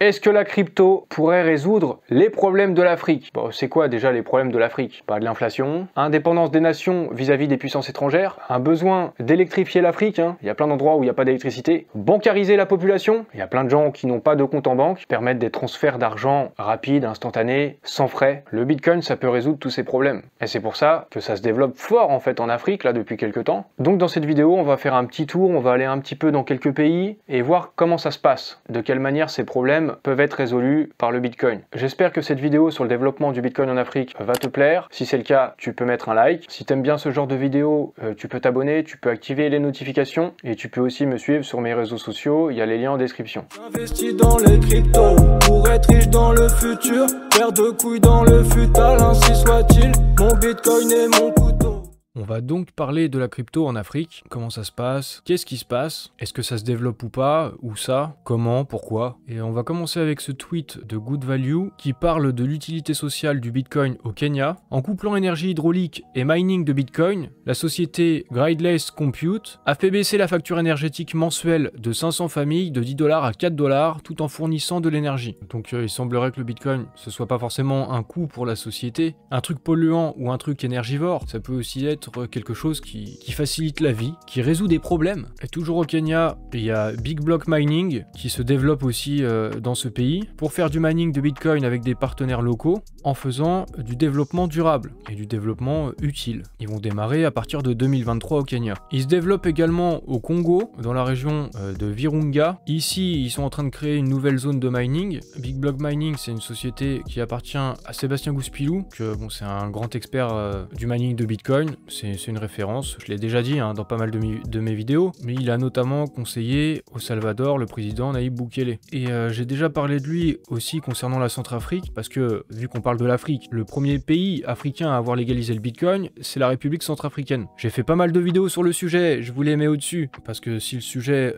Est-ce que la crypto pourrait résoudre les problèmes de l'Afrique? Bon, c'est quoi déjà les problèmes de l'Afrique? Pas de l'inflation, indépendance des nations vis-à-vis des puissances étrangères, un besoin d'électrifier l'Afrique, il y a plein d'endroits où il n'y a pas d'électricité, bancariser la population, il y a plein de gens qui n'ont pas de compte en banque, permettre des transferts d'argent rapides, instantanés, sans frais. Le Bitcoin, ça peut résoudre tous ces problèmes. Et c'est pour ça que ça se développe fort en fait en Afrique, là, depuis quelques temps. Donc dans cette vidéo, on va faire un petit tour, on va aller un petit peu dans quelques pays et voir comment ça se passe, de quelle manière ces problèmes peuvent être résolus par le Bitcoin. J'espère que cette vidéo sur le développement du Bitcoin en Afrique va te plaire. Si c'est le cas, tu peux mettre un like. Si tu aimes bien ce genre de vidéo, tu peux t'abonner, tu peux activer les notifications et tu peux aussi me suivre sur mes réseaux sociaux, il y a les liens en description. J'investis dans les cryptos pour être riche dans le futur, faire de couilles dans le futal, ainsi soit-il. Mon Bitcoin est mon couteau. On va donc parler de la crypto en Afrique, comment ça se passe, qu'est-ce qui se passe, est-ce que ça se développe ou pas, où ça, comment, pourquoi. Et on va commencer avec ce tweet de Good Value qui parle de l'utilité sociale du Bitcoin au Kenya. En couplant énergie hydraulique et mining de Bitcoin, la société Grideless Compute a fait baisser la facture énergétique mensuelle de 500 familles de 10 $ à 4 $ tout en fournissant de l'énergie. Donc il semblerait que le Bitcoin ce soit pas forcément un coût pour la société, un truc polluant ou un truc énergivore, ça peut aussi être quelque chose qui facilite la vie, qui résout des problèmes. Et toujours au Kenya, il y a Big Block Mining qui se développe aussi dans ce pays pour faire du mining de Bitcoin avec des partenaires locaux en faisant du développement durable et du développement utile. Ils vont démarrer à partir de 2023 au Kenya. Ils se développent également au Congo, dans la région de Virunga. Ici, ils sont en train de créer une nouvelle zone de mining. Big Block Mining, c'est une société qui appartient à Sébastien Gouspilou, que bon, c'est un grand expert du mining de Bitcoin. C'est une référence, je l'ai déjà dit dans pas mal de mes vidéos, mais il a notamment conseillé au Salvador le président Nayib Bukele. Et j'ai déjà parlé de lui aussi concernant la Centrafrique, parce que vu qu'on parle de l'Afrique, le premier pays africain à avoir légalisé le Bitcoin, c'est la République centrafricaine. J'ai fait pas mal de vidéos sur le sujet, je vous les mets au-dessus, parce que si le sujet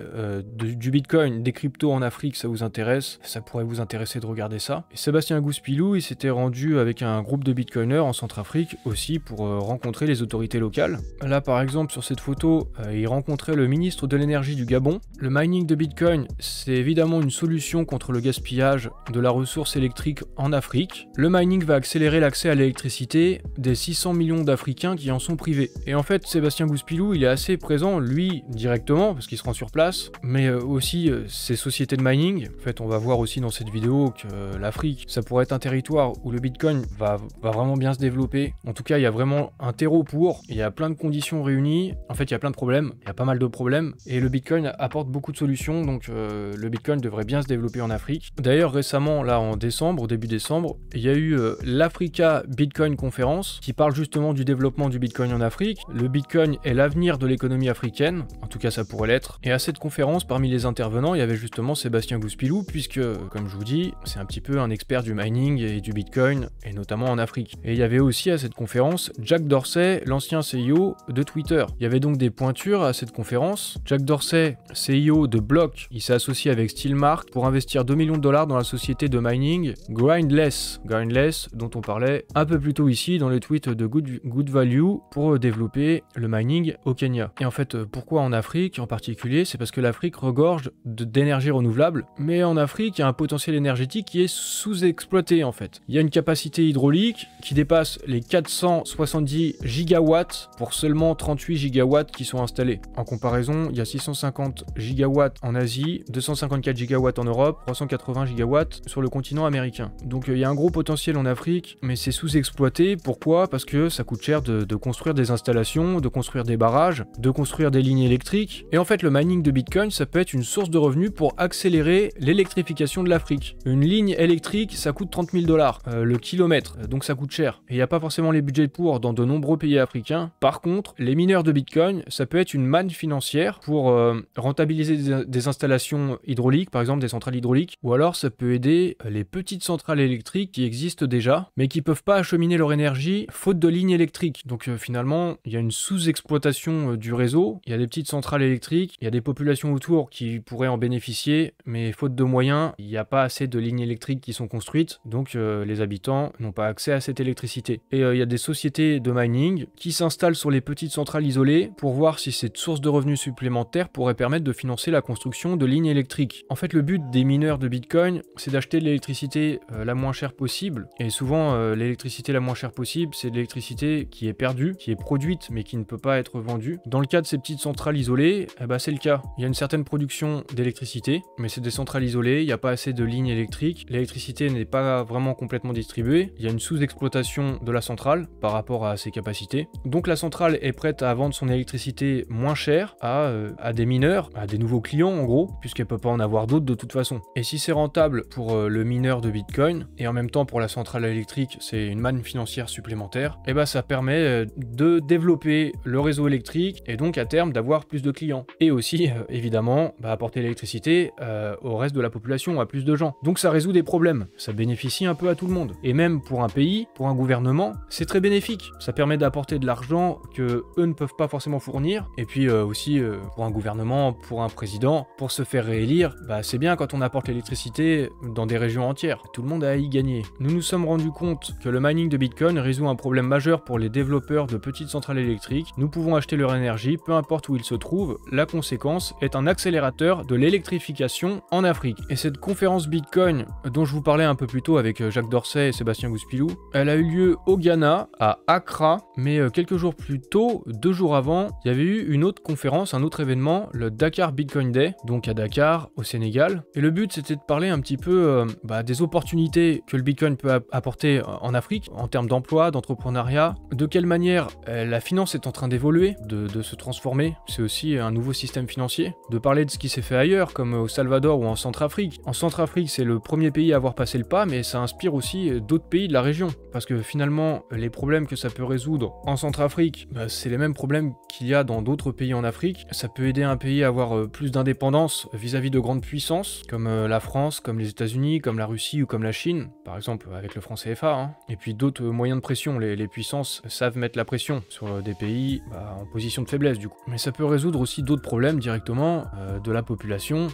du Bitcoin, des cryptos en Afrique, ça vous intéresse, ça pourrait vous intéresser de regarder ça. Et Sébastien Gouspilou, il s'était rendu avec un groupe de Bitcoiners en Centrafrique aussi pour rencontrer les autorités locales. Là par exemple sur cette photo, il rencontrait le ministre de l'énergie du Gabon. Le mining de Bitcoin, c'est évidemment une solution contre le gaspillage de la ressource électrique en Afrique. Le mining va accélérer l'accès à l'électricité des 600 millions d'Africains qui en sont privés. Et en fait Sébastien Gouspilou, il est assez présent lui directement parce qu'il se rend sur place, mais aussi ces sociétés de mining. En fait on va voir aussi dans cette vidéo que l'Afrique, ça pourrait être un territoire où le Bitcoin va vraiment bien se développer. En tout cas il y a vraiment un terreau pour. Il y a plein de conditions réunies, en fait il y a plein de problèmes, il y a pas mal de problèmes, et le Bitcoin apporte beaucoup de solutions, donc le Bitcoin devrait bien se développer en Afrique. D'ailleurs récemment, là en décembre, au début décembre, il y a eu l'Africa Bitcoin Conference, qui parle justement du développement du Bitcoin en Afrique. Le Bitcoin est l'avenir de l'économie africaine, en tout cas ça pourrait l'être, et à cette conférence, parmi les intervenants, il y avait justement Sébastien Gouspilou, puisque, comme je vous dis, c'est un petit peu un expert du mining et du Bitcoin, et notamment en Afrique. Et il y avait aussi à cette conférence Jack Dorsey, l'ancien CEO de Twitter. Il y avait donc des pointures à cette conférence. Jack Dorsey, CEO de Block, il s'est associé avec Steelmark pour investir 2 millions de $ dans la société de mining Grideless, dont on parlait un peu plus tôt ici dans le tweet de Good Value pour développer le mining au Kenya. Et en fait, pourquoi en Afrique en particulier? C'est parce que l'Afrique regorge d'énergie renouvelable, mais en Afrique, il y a un potentiel énergétique qui est sous-exploité en fait. Il y a une capacité hydraulique qui dépasse les 470 gigawatts pour seulement 38 gigawatts qui sont installés. En comparaison, il y a 650 gigawatts en Asie, 254 gigawatts en Europe, 380 gigawatts sur le continent américain. Donc il y a un gros potentiel en Afrique, mais c'est sous-exploité. Pourquoi? Parce que ça coûte cher de construire des installations, de construire des barrages, de construire des lignes électriques. Et en fait, le mining de Bitcoin, ça peut être une source de revenus pour accélérer l'électrification de l'Afrique. Une ligne électrique, ça coûte 30 000 $ le kilomètre, donc ça coûte cher. Et il n'y a pas forcément les budgets pour dans de nombreux pays africains. Par contre, les mineurs de Bitcoin, ça peut être une manne financière pour rentabiliser des installations hydrauliques, par exemple des centrales hydrauliques, ou alors ça peut aider les petites centrales électriques qui existent déjà, mais qui peuvent pas acheminer leur énergie faute de lignes électriques. Donc finalement, il y a une sous-exploitation du réseau, il y a des petites centrales électriques, il y a des populations autour qui pourraient en bénéficier, mais faute de moyens, il n'y a pas assez de lignes électriques qui sont construites, donc les habitants n'ont pas accès à cette électricité. Et il y a des sociétés de mining qui qui s'installent sur les petites centrales isolées pour voir si cette source de revenus supplémentaires pourrait permettre de financer la construction de lignes électriques. En fait, le but des mineurs de Bitcoin, c'est d'acheter de l'électricité la moins chère possible. Et souvent, l'électricité la moins chère possible, c'est de l'électricité qui est perdue, qui est produite, mais qui ne peut pas être vendue. Dans le cas de ces petites centrales isolées, c'est le cas. Il y a une certaine production d'électricité, mais c'est des centrales isolées, il n'y a pas assez de lignes électriques, l'électricité n'est pas vraiment complètement distribuée, il y a une sous-exploitation de la centrale par rapport à ses capacités. Donc la centrale est prête à vendre son électricité moins chère à des mineurs, à des nouveaux clients en gros, puisqu'elle peut pas en avoir d'autres de toute façon. Et si c'est rentable pour le mineur de Bitcoin, et en même temps pour la centrale électrique, c'est une manne financière supplémentaire, et ça permet de développer le réseau électrique et donc à terme d'avoir plus de clients. Et aussi, évidemment, apporter l'électricité au reste de la population, à plus de gens. Donc ça résout des problèmes, ça bénéficie un peu à tout le monde. Et même pour un pays, pour un gouvernement, c'est très bénéfique. Ça permet d'apporter de l'argent que eux ne peuvent pas forcément fournir. Et puis aussi, pour un gouvernement, pour un président, pour se faire réélire, c'est bien quand on apporte l'électricité dans des régions entières. Tout le monde a à y gagner. Nous nous sommes rendus compte que le mining de Bitcoin résout un problème majeur pour les développeurs de petites centrales électriques. Nous pouvons acheter leur énergie, peu importe où ils se trouvent. La conséquence est un accélérateur de l'électrification en Afrique. Et cette conférence Bitcoin dont je vous parlais un peu plus tôt avec Jacques Dorsey et Sébastien Gouspilou, elle a eu lieu au Ghana, à Accra, mais quelques jours plus tôt, 2 jours avant, il y avait eu une autre conférence, un autre événement, le Dakar Bitcoin Day, donc à Dakar, au Sénégal. Et le but c'était de parler un petit peu des opportunités que le Bitcoin peut apporter en Afrique, en termes d'emploi, d'entrepreneuriat, de quelle manière la finance est en train d'évoluer, de se transformer, c'est aussi un nouveau système financier, de parler de ce qui s'est fait ailleurs, comme au Salvador ou en Centrafrique. En Centrafrique, c'est le premier pays à avoir passé le pas, mais ça inspire aussi d'autres pays de la région, parce que finalement, les problèmes que ça peut résoudre en Centrafrique, c'est les mêmes problèmes qu'il y a dans d'autres pays en Afrique. Ça peut aider un pays à avoir plus d'indépendance vis-à-vis de grandes puissances, comme la France, comme les États-Unis, comme la Russie ou comme la Chine, par exemple avec le franc CFA, Et puis d'autres moyens de pression, les puissances savent mettre la pression sur des pays en position de faiblesse du coup. Mais ça peut résoudre aussi d'autres problèmes directement de la population,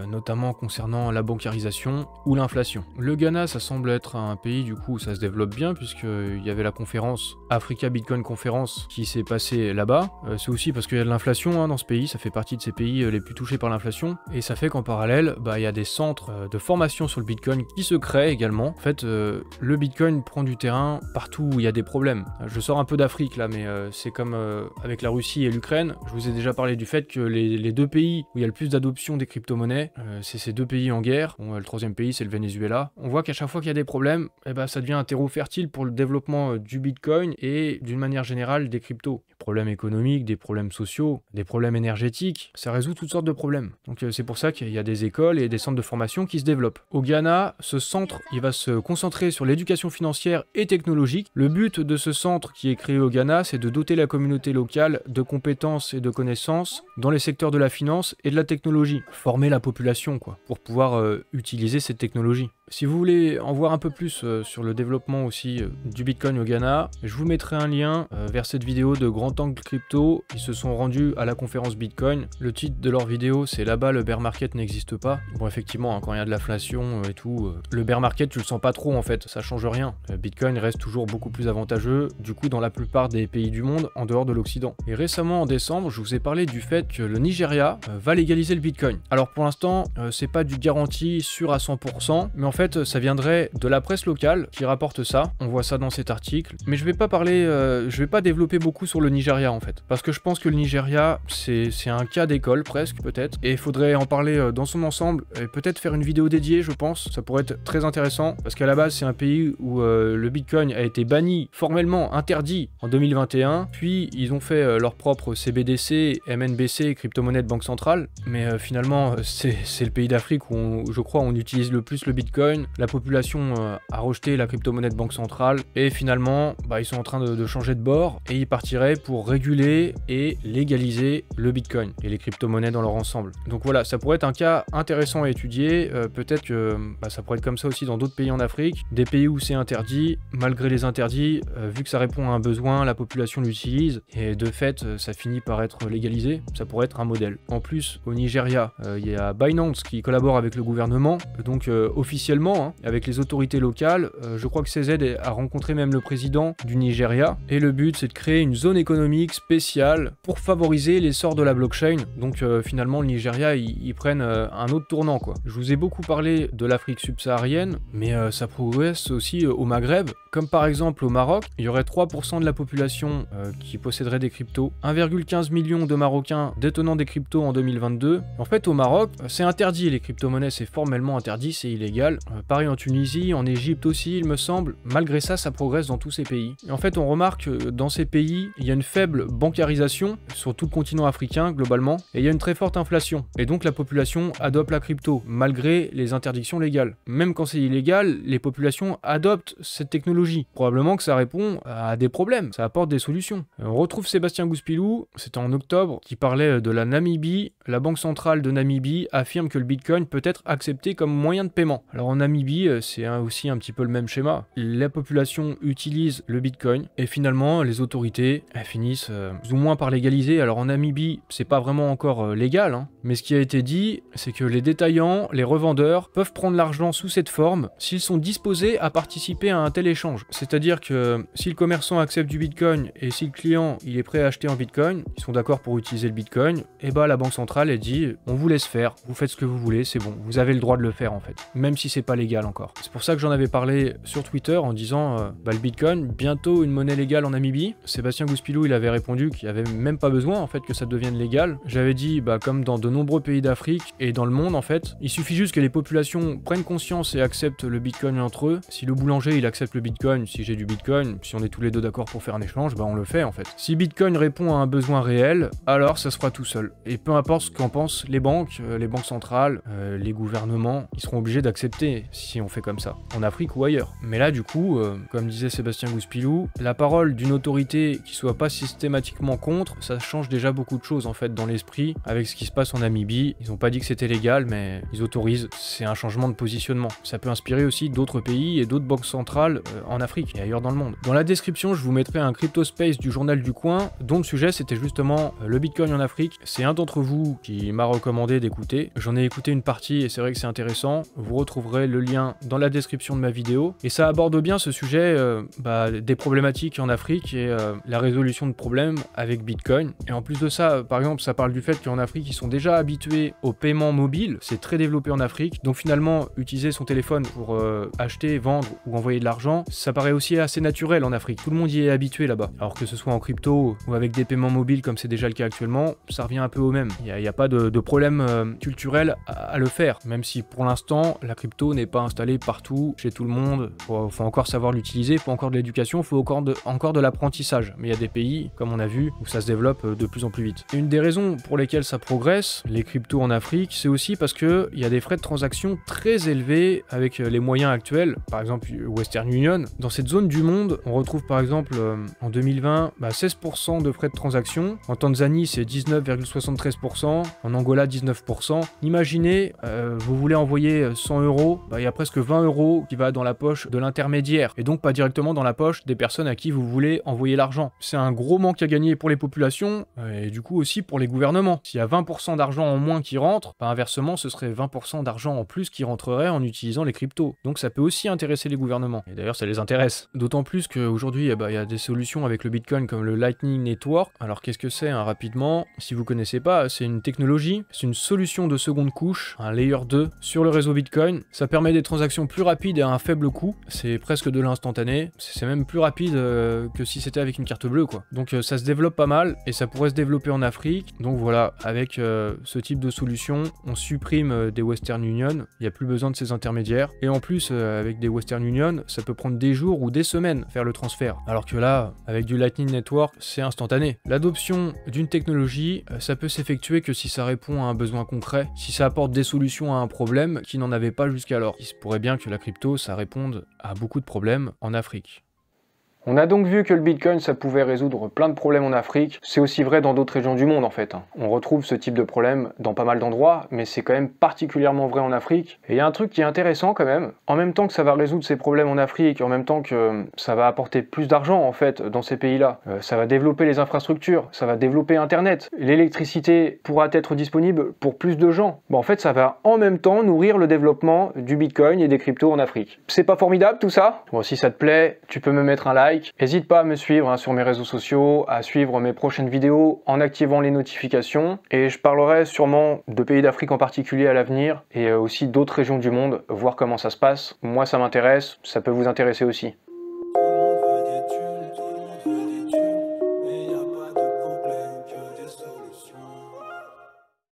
notamment concernant la bancarisation ou l'inflation. Le Ghana, ça semble être un pays du coup où ça se développe bien, puisqu'il y avait la conférence Africa Bitcoin Conference qui s'est passée là-bas. C'est aussi parce qu'il y a de l'inflation dans ce pays, ça fait partie de ces pays les plus touchés par l'inflation, et ça fait qu'en parallèle, il y a des centres de formation sur le Bitcoin qui se créent également. En fait, le Bitcoin prend du terrain partout où il y a des problèmes. Je sors un peu d'Afrique là, mais c'est comme avec la Russie et l'Ukraine. Je vous ai déjà parlé du fait que les deux pays où il y a le plus d'adoption des crypto-monnaies, c'est ces deux pays en guerre. Bon, le troisième pays, c'est le Venezuela. On voit qu'à chaque fois qu'il y a des problèmes, ça devient un terreau fertile pour le développement du Bitcoin et d'une manière générale des cryptos. Des problèmes économiques, des problèmes sociaux, des problèmes énergétiques, ça résout toutes sortes de problèmes. Donc c'est pour ça qu'il y a des écoles et des centres de formation qui se développent. Au Ghana, ce centre, il va se concentrer sur l'éducation financière et technologique. Le but de ce centre qui est créé au Ghana, c'est de doter la communauté locale de compétences et de connaissances dans les secteurs de la finance et de la technologie. Former la population, pour pouvoir utiliser cette technologie. Si vous voulez en voir un peu plus sur le développement aussi du Bitcoin au Ghana, je vous mettrai un lien vers cette vidéo de Grand Angle Crypto. Ils se sont rendus à la conférence Bitcoin. Le titre de leur vidéo, c'est là-bas le bear market n'existe pas. Bon, effectivement, quand il y a de l'inflation et tout, le bear market, tu le sens pas trop en fait, ça change rien. Bitcoin reste toujours beaucoup plus avantageux, du coup, dans la plupart des pays du monde, en dehors de l'Occident. Et récemment, en décembre, je vous ai parlé du fait que le Nigeria va légaliser le Bitcoin. Alors pour l'instant, c'est pas du garanti sûr à 100%, mais en fait, ça viendrait de la presse locale qui rapporte ça. On voit ça dans cet article. Mais je vais pas parler, je vais pas développer beaucoup sur le Nigeria en fait. Parce que je pense que le Nigeria, c'est un cas d'école presque, peut-être. Et il faudrait en parler dans son ensemble. Et peut-être faire une vidéo dédiée, je pense. Ça pourrait être très intéressant. Parce qu'à la base, c'est un pays où le Bitcoin a été banni, formellement interdit en 2021. Puis, ils ont fait leur propre CBDC, MNBC, crypto-monnaie de banque centrale. Mais finalement, c'est le pays d'Afrique où, je crois, on utilise le plus le Bitcoin. La population a rejeté la crypto-monnaie de banque centrale. Et finalement, ils sont en train de changer de bord. Et ils partiraient pour réguler et légaliser le Bitcoin et les crypto-monnaies dans leur ensemble. Donc voilà, ça pourrait être un cas intéressant à étudier. Peut-être que ça pourrait être comme ça aussi dans d'autres pays en Afrique. Des pays où c'est interdit, malgré les interdits, vu que ça répond à un besoin, la population l'utilise. Et de fait, ça finit par être légalisé. Ça pourrait être un modèle. En plus, au Nigeria, il y a Binance qui collabore avec le gouvernement. Donc officiellement, officiellement, hein, avec les autorités locales. Je crois que CZ a rencontré même le président du Nigeria. Et le but, c'est de créer une zone économique spéciale pour favoriser l'essor de la blockchain. Donc finalement, le Nigeria, ils prennent un autre tournant, quoi. Je vous ai beaucoup parlé de l'Afrique subsaharienne, mais ça progresse aussi au Maghreb. Comme par exemple au Maroc, il y aurait 3% de la population qui posséderait des cryptos, 1,15 million de Marocains détenant des cryptos en 2022. En fait, au Maroc, c'est interdit, les crypto-monnaies, c'est formellement interdit, c'est illégal. Pareil en Tunisie, en Égypte aussi, il me semble. Malgré ça, ça progresse dans tous ces pays. Et en fait, on remarque que dans ces pays, il y a une faible bancarisation, sur tout le continent africain globalement, et il y a une très forte inflation. Et donc la population adopte la crypto, malgré les interdictions légales. Même quand c'est illégal, les populations adoptent cette technologie. Probablement que ça répond à des problèmes, ça apporte des solutions. On retrouve Sébastien Gouspilou, c'était en octobre, qui parlait de la Namibie. La Banque centrale de Namibie affirme que le Bitcoin peut être accepté comme moyen de paiement. Alors en Namibie, c'est aussi un petit peu le même schéma. La population utilise le Bitcoin et finalement les autorités elles finissent plus ou moins par légaliser. Alors en Namibie, c'est pas vraiment encore légal, hein, mais ce qui a été dit, c'est que les détaillants, les revendeur peuvent prendre l'argent sous cette forme s'ils sont disposés à participer à un tel échange. C'est-à-dire que si le commerçant accepte du Bitcoin et si le client il est prêt à acheter en Bitcoin, ils sont d'accord pour utiliser le Bitcoin, et bah la banque centrale elle dit on vous laisse faire, vous faites ce que vous voulez, c'est bon, vous avez le droit de le faire en fait, même si c'est pas légal encore. C'est pour ça que j'en avais parlé sur Twitter en disant bah le Bitcoin, bientôt une monnaie légale en Namibie. Sébastien Gouspilou il avait répondu qu'il n'y avait même pas besoin en fait que ça devienne légal. J'avais dit bah comme dans de nombreux pays d'Afrique et dans le monde en fait, il suffit juste que les populations prennent conscience et acceptent le Bitcoin entre eux. Si le boulanger il accepte le Bitcoin, si j'ai du Bitcoin, si on est tous les deux d'accord pour faire un échange, bah on le fait en fait. Si Bitcoin répond à un besoin réel, alors ça se fera tout seul. Et peu importe ce qu'en pensent les banques centrales, les gouvernements, ils seront obligés d'accepter si on fait comme ça, en Afrique ou ailleurs. Mais là du coup, comme disait Sébastien Gouspilou, la parole d'une autorité qui soit pas systématiquement contre, ça change déjà beaucoup de choses en fait dans l'esprit avec ce qui se passe en Namibie. Ils ont pas dit que c'était légal, mais ils autorisent. C'est un changement de positionnement. Ça peut inspirer aussi d'autres pays et d'autres banques centrales en Afrique et ailleurs dans le monde. Dans la description, je vous mettrai un crypto space du journal du coin dont le sujet c'était justement le Bitcoin en Afrique. C'est un d'entre vous qui m'a recommandé d'écouter. J'en ai écouté une partie et c'est vrai que c'est intéressant. Vous retrouverez le lien dans la description de ma vidéo. Et ça aborde bien ce sujet des problématiques en Afrique et la résolution de problèmes avec Bitcoin. Et en plus de ça, par exemple, ça parle du fait qu'en Afrique, ils sont déjà habitués au paiement mobile. C'est très développé en Afrique. Donc finalement, utiliser son téléphone pour acheter, vendre ou envoyer de l'argent, ça paraît aussi assez naturel en Afrique. Tout le monde y est habitué là-bas. Alors que ce soit en crypto ou avec des paiements mobiles comme c'est déjà le cas actuellement, ça revient un peu au même. Il n'y a pas de problème culturel à le faire. Même si pour l'instant, la crypto n'est pas installée partout, chez tout le monde. Faut encore savoir l'utiliser, faut encore de l'éducation, faut encore de l'apprentissage. Mais il y a des pays, comme on a vu, où ça se développe de plus en plus vite. Et une des raisons pour lesquelles ça progresse, les cryptos en Afrique, c'est aussi parce qu'il y a des frais de transaction très élevés avec les moyens actuels, par exemple Western Union. Dans cette zone du monde, on retrouve par exemple en 2020 16% de frais de transaction. En Tanzanie, c'est 19,73%. En Angola, 19%. Imaginez, vous voulez envoyer 100 €, il y a presque 20 € qui va dans la poche de l'intermédiaire et donc pas directement dans la poche des personnes à qui vous voulez envoyer l'argent. C'est un gros manque à gagner pour les populations et du coup aussi pour les gouvernements. S'il y a 20% d'argent en moins qui rentre, inversement, ce serait 20% d'argent en plus qui rentrerait en utilisant les cryptos. Donc ça peut aussi intéresser les gouvernements. Et d'ailleurs, ça les intéresse. D'autant plus qu'aujourd'hui, il y a des solutions avec le Bitcoin comme le Lightning Network. Alors qu'est-ce que c'est rapidement? Si vous connaissez pas, c'est une technologie, c'est une solution de seconde couche, un layer 2 sur le réseau Bitcoin. Ça permet des transactions plus rapides et à un faible coût. C'est presque de l'instantané. C'est même plus rapide que si c'était avec une carte bleue, quoi. Donc ça se développe pas mal et ça pourrait se développer en Afrique. Donc voilà, avec ce type de solution, on supprime des Western Union. Il n'y a plus besoin de ces intermédiaires. Et en plus, avec des Western Union, ça peut prendre des jours ou des semaines faire le transfert. Alors que là, avec du Lightning Network, c'est instantané. L'adoption d'une technologie, ça peut s'effectuer que si ça répond à un besoin concret, si ça apporte des solutions à un problème qui n'en avait pas jusqu'alors. Il se pourrait bien que la crypto, ça réponde à beaucoup de problèmes en Afrique. On a donc vu que le Bitcoin, ça pouvait résoudre plein de problèmes en Afrique. C'est aussi vrai dans d'autres régions du monde en fait. On retrouve ce type de problème dans pas mal d'endroits, mais c'est quand même particulièrement vrai en Afrique. Et il y a un truc qui est intéressant quand même. En même temps que ça va résoudre ces problèmes en Afrique, en même temps que ça va apporter plus d'argent en fait dans ces pays-là, ça va développer les infrastructures, ça va développer Internet, l'électricité pourra être disponible pour plus de gens. Bon, en fait, ça va en même temps nourrir le développement du Bitcoin et des cryptos en Afrique. C'est pas formidable tout ça? Bon, si ça te plaît, tu peux me mettre un like. N'hésite pas à me suivre sur mes réseaux sociaux, à suivre mes prochaines vidéos en activant les notifications. Et je parlerai sûrement de pays d'Afrique en particulier à l'avenir et aussi d'autres régions du monde, voir comment ça se passe. Moi, ça m'intéresse, ça peut vous intéresser aussi.